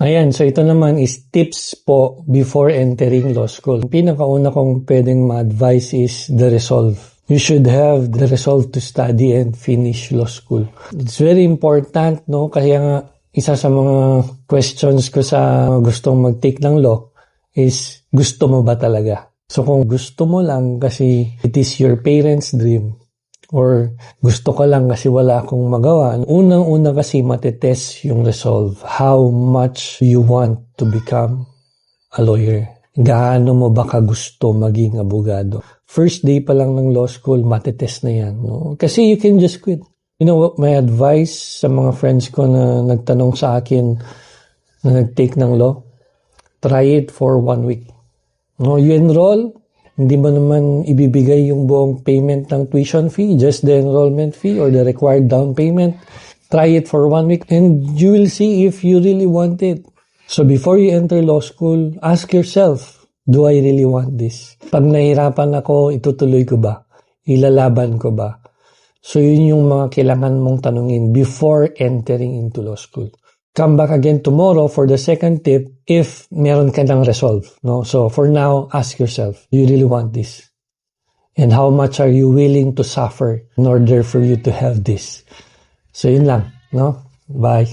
Ayan, so ito naman is tips po before entering law school. Pinakauna kong pwedeng ma-advise is the resolve. You should have the resolve to study and finish law school. It's very important, no? Kaya nga, isa sa mga questions ko sa gustong mag-take ng law is, gusto mo ba talaga? So kung gusto mo lang kasi it is your parents' dream, or gusto ko lang kasi wala akong magawa. Unang-una kasi matetest yung resolve. How much you want to become a lawyer. Gaano mo ba kagusto maging abogado? First day pa lang ng law school, matetest na yan. No? Kasi you can just quit. You know what, my advice sa mga friends ko na nagtanong sa akin na nag-take ng law, try it for 1 week. No, you enroll, hindi mo naman ibibigay yung buong payment ng tuition fee, just the enrollment fee or the required down payment. Try it for 1 week and you will see if you really want it. So before you enter law school, ask yourself, do I really want this? Pag nahirapan ako, itutuloy ko ba? Ilalaban ko ba? So yun yung mga kailangan mong tanungin before entering into law school. Come back again tomorrow for the second tip if meron ka ng resolve. No? So for now, ask yourself, do you really want this? And how much are you willing to suffer in order for you to have this? So yun lang. No? Bye.